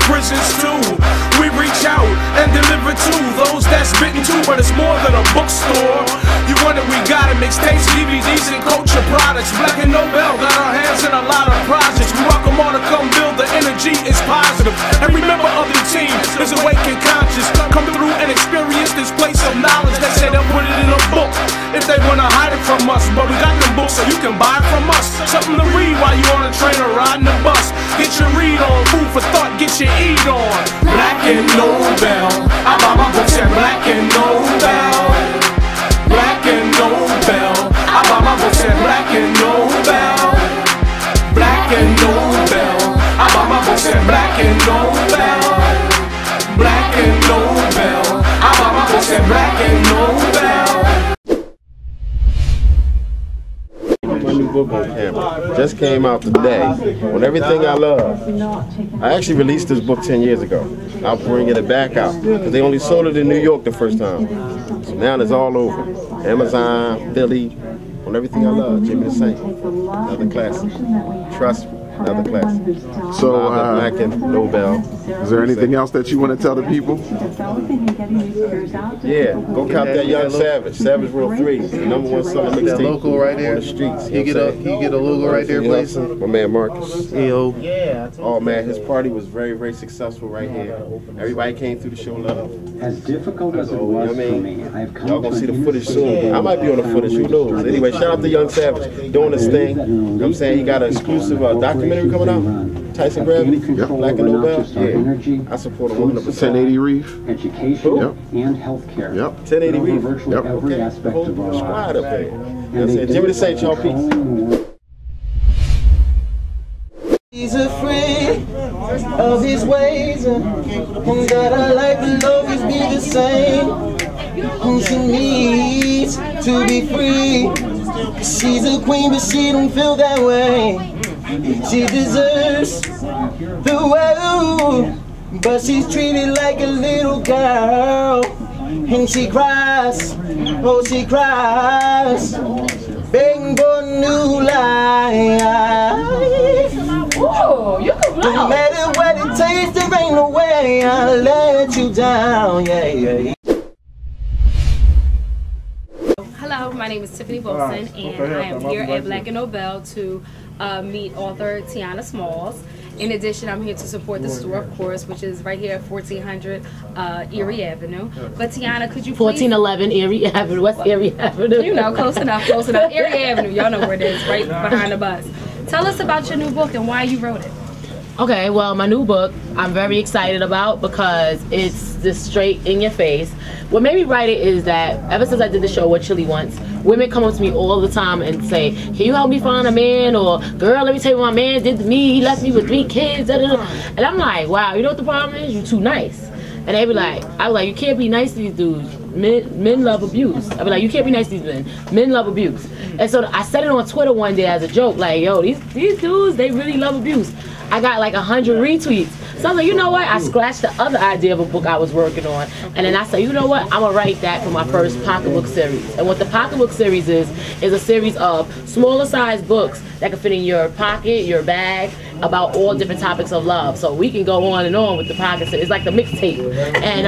prisons too. We reach out and deliver to those that's bitten too, but it's more than a bookstore. You wonder we got it, mixtapes, DVDs, and culture products. Black and Nobel got our hands in a lot of projects. We welcome all to come build, the energy is positive. Every member of the team is awake and conscious. Come through and experience this place of knowledge. They say they'll put it in a book if they wanna hide it from us, but we got them books so you can buy it from us. Something to read while you on a train or riding the bus. Get your read on, food for thought, get your eat on. Black and Nobel, I buy my books at Black and Nobel. Black and Nobel, I buy my books at Black and Nobel. Black and Nobel, I buy my books at Black and Nobel. Black and Nobel, I buy my books at Black and Nobel. My new book on camera just came out today on everything I love. I actually released this book 10 years ago. I'm bringing it back out because they only sold it in New York the first time. So now it's all over. Amazon, Philly, on everything I love. Jimmy the Saint, another classic. Trust me, another classic. So, Black and Nobel. Is there anything else that you want to tell the people? Yeah, go cop that Young Savage, Savage World 3, the #1 selling mixtape. That logo right there on the streets. You get a logo right there, please. My man Marcus. Yo. Oh man, his party was very, very successful right here. Everybody came through the show love. As difficult as it was for me, I've come y'all gonna see the footage soon. I might be on the footage, who knows? Anyway, shout out to Young Savage doing his thing. You know what I'm saying? He got an exclusive documentary coming out. Tyson Gravity, Black and Nobel. Yeah, I support him 100%. 1080 Reef. Education and healthcare. Yep. 1080 Reef. Virtually every aspect of our Squad up there. lives. That's it. Jimmy the Saint, y'all, peace. He's afraid of his ways, and that I like will always be the same. And she needs to be free. She's a queen, but she don't feel that way. She deserves the world, but she's treated like a little girl. And she cries, oh she cries, begging for a new life. Ooh, you can blow. No matter what it takes, there ain't no way I'll let you down, yeah. Hello, my name is Tiffany Wilson, and I am here at Black and Nobel to meet author Tionna Smalls. In addition, I'm here to support the store, of course, which is right here at 1400 Erie Avenue. But Tionna, could you please... 1411 Erie Avenue. What's Erie Avenue? You know, close enough, close enough. Erie Avenue, y'all know where it is, right behind the bus. Tell us about your new book and why you wrote it. Okay, well, my new book, I'm very excited about because it's just straight in your face. What made me write it is that ever since I did the show What Chili Wants, women come up to me all the time and say, can you help me find a man? Or, girl, let me tell you what my man did to me. He left me with 3 kids. And I'm like, wow, you know what the problem is? You're too nice. And they be like, I was like, you can't be nice to these dudes. Men love abuse. I be like, you can't be nice to these men. Men love abuse. And so I said it on Twitter one day as a joke, like, yo, these dudes, they really love abuse. I got like 100 retweets. So I was like, you know what? I scratched the other idea of a book I was working on. And then I said, you know what? I'm going to write that for my first pocketbook series. And what the pocketbook series is a series of smaller size books that can fit in your pocket, your bag, about all different topics of love. So we can go on and on with the pocket series. It's like the mixtape. And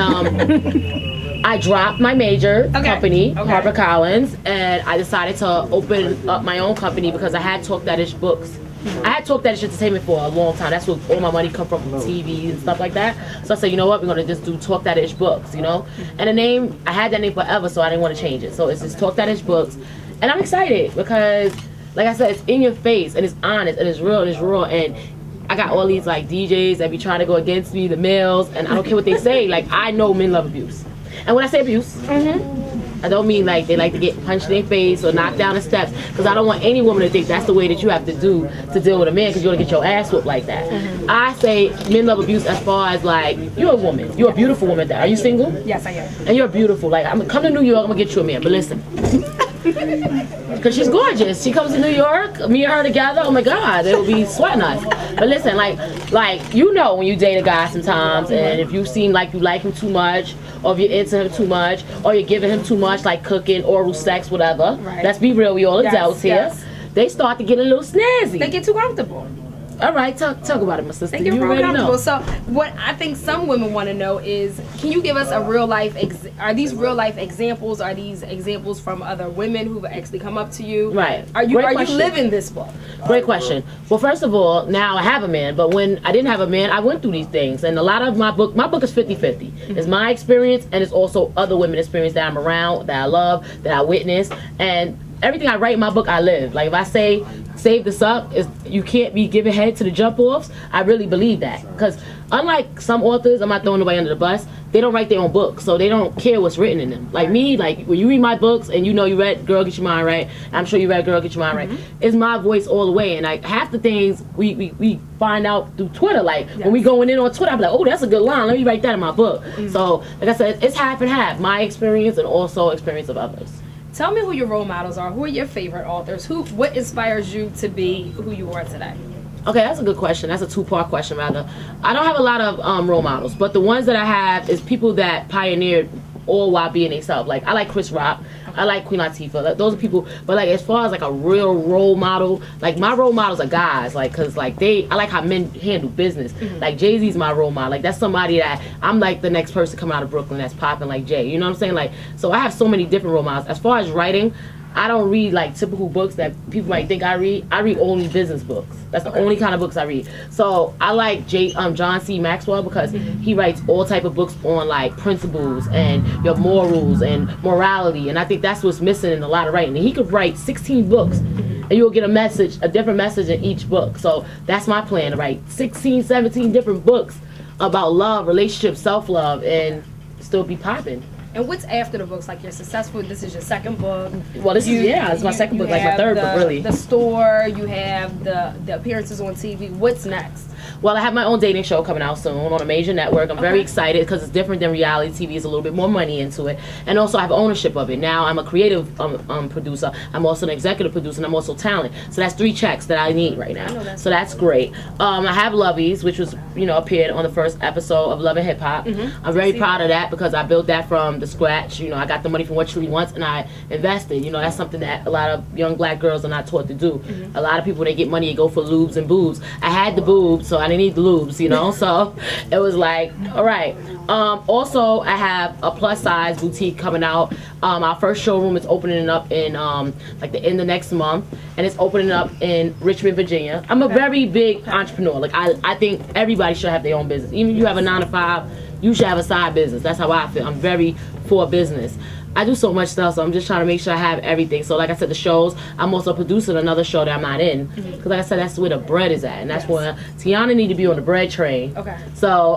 I dropped my major company, HarperCollins, and I decided to open up my own company because I had Talk That Ish books. I had Talk That Ish Entertainment for a long time. That's where all my money come from TV and stuff like that. So I said, you know what, we're gonna just do Talk That Ish books, you know? And the name, I had that name forever, so I didn't want to change it. So it's just Talk That Ish books. And I'm excited because, like I said, it's in your face and it's honest and it's real and it's raw. And I got all these like DJs that be trying to go against me, the males, and I don't care what they say. Like, I know men love abuse. And when I say abuse, I don't mean like they like to get punched in their face or knocked down the steps, because I don't want any woman to think that's the way that you have to do to deal with a man, because you're gonna get your ass whooped like that. I say men love abuse as far as like, you're a woman, you're a beautiful woman. Are you single? Yes, I am. And you're beautiful. Like, I'm gonna come to New York, I'm gonna get you a man, but listen. Because she's gorgeous. She comes to New York, me and her together, oh my God, it'll be sweating us. But listen, like you know when you date a guy sometimes, and if you seem like you like him too much, or if you're into him too much, or you're giving him too much, like cooking, oral sex, whatever. Right. Let's be real, we all adults here. They start to get a little snazzy. They get too comfortable. All right, talk about it, my sister. Thank you. You already know. So, what I think some women want to know is, can you give us a real life? Are these real life examples? Are these examples from other women who've actually come up to you? Right. Are you living this book? Great question. Well, first of all, now I have a man, but when I didn't have a man, I went through these things, and a lot of my book is 50-50. It's my experience, and it's also other women's experience that I'm around, that I love, that I witness, and everything I write in my book, I live. Like if I say, save the suck, you can't be giving head to the jump-offs, I really believe that. Because unlike some authors, I'm not throwing nobody under the bus, they don't write their own books, so they don't care what's written in them. Like me, like when you read my books and you know you read Girl Get Your Mind Right, I'm sure you read Girl Get Your Mind Right, it's my voice all the way. And like half the things we find out through Twitter, like when we going in on Twitter, I'm like, oh, that's a good line, let me write that in my book. So like I said, it's half and half, my experience and also experience of others. Tell me who your role models are. Who are your favorite authors? What inspires you to be who you are today? Okay, that's a good question. That's a two-part question, rather. I don't have a lot of role models, but the ones that I have is people that pioneered all while being themselves. Like, I like Chris Rock. I like Queen Latifah. Like, those are people. But, like, as far as, like, a real role model, like, my role models are guys. Like, because, like, I like how men handle business. Like, Jay-Z's my role model. Like, that's somebody that I'm, like, the next person coming out of Brooklyn that's popping like Jay. You know what I'm saying? Like, so I have so many different role models. As far as writing, I don't read like typical books that people might think I read. I read only business books. That's the only kind of books I read. So I like John C. Maxwell because he writes all type of books on like principles and your morals and morality. And I think that's what's missing in a lot of writing. And he could write 16 books and you'll get a different message in each book. So that's my plan, to write 16, 17 different books about love, relationships, self-love, and still be popping. And what's after the books? Like, you're successful, this is your second book. Well, it's my second book, like my third book, really. The store, you have the appearances on TV. What's next? Well, I have my own dating show coming out soon on a major network. I'm very excited because it's different than reality TV. It's a little bit more money into it. And also I have ownership of it. Now I'm a creative producer. I'm also an executive producer, and I'm also talent. So that's 3 checks that I need right now. So that's great. I have Lovies, which was, appeared on the first episode of Love and Hip Hop. I'm very proud of that because I built that from the scratch. I got the money from What Chilli Wants and I invested. That's something that a lot of young black girls are not taught to do. A lot of people, they get money, they go for lubes and boobs. I had the boobs, so I didn't need the lubes, so it was like, all right. Also, I have a plus size boutique coming out. Our first showroom is opening up in like the end of next month, and it's opening up in Richmond, Virginia. I'm a very big entrepreneur. Like I think everybody should have their own business. Even if you have a 9-to-5, you should have a side business. That's how I feel. I'm very for business. I do so much stuff, so I'm just trying to make sure I have everything. So like I said, the shows, I'm also producing another show that I'm not in. Because like I said, that's where the bread is at. And that's where Tionna need to be on the bread train. So,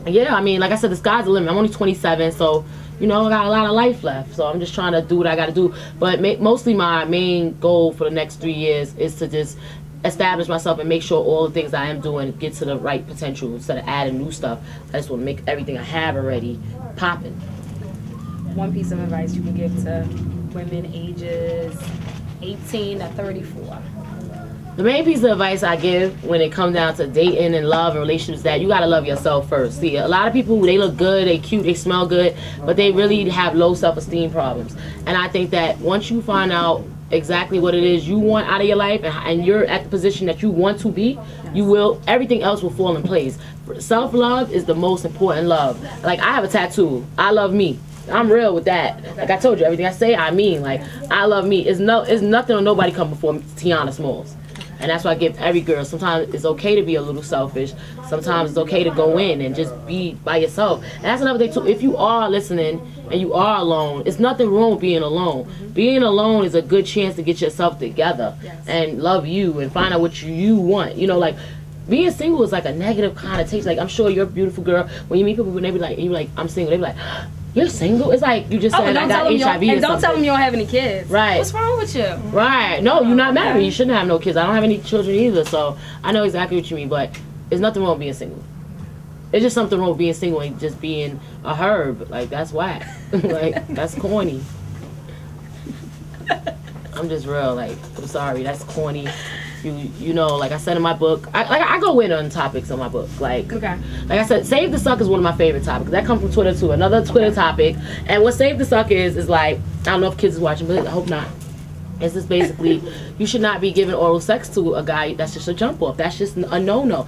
yeah, I mean, like I said, the sky's the limit. I'm only 27, so, I got a lot of life left. So I'm just trying to do what I got to do. But mostly my main goal for the next 3 years is to just establish myself and make sure all the things I am doing get to the right potential instead of adding new stuff. I just want to make everything I have already popping. One piece of advice you can give to women ages 18 to 34? The main piece of advice I give when it comes down to dating and love and relationships is that you gotta love yourself first. See, a lot of people, they look good, they cute, they smell good, but they really have low self-esteem problems. And I think that once you find out exactly what it is you want out of your life and you're at the position that you want to be, everything else will fall in place. Self-love is the most important love. Like, I have a tattoo. I love me. I'm real with that. Like I told you, everything I say, I mean. Like, I love me. It's nothing or nobody come before Tionna Smalls. And that's why I give every girl, sometimes it's okay to be a little selfish. Sometimes it's okay to go in and just be by yourself. And that's another thing too. If you are listening and you are alone, it's nothing wrong with being alone. Being alone is a good chance to get yourself together and love you and find out what you want. Like, being single is like a negative connotation. Like, I'm sure you're a beautiful girl. When you meet people and they be like, and you're like, I'm single, they be like, you're single? It's like you just said I got HIV and don't tell them you don't have any kids. Right. What's wrong with you? Right. No, you're not married. You shouldn't have no kids. I don't have any children either, so I know exactly what you mean, but there's nothing wrong with being single. It's just something wrong with being single and just being a herb. Like, that's whack. Like, that's corny. I'm just real, like, I'm sorry, that's corny. Like I said in my book, I go in on topics in my book. Like I said, Save the Suck is one of my favorite topics. That comes from Twitter too, another Twitter topic. And what Save the Suck is like, I don't know if kids is watching, but I hope not. This is basically, you should not be giving oral sex to a guy that's just a jump off. That's just a no-no.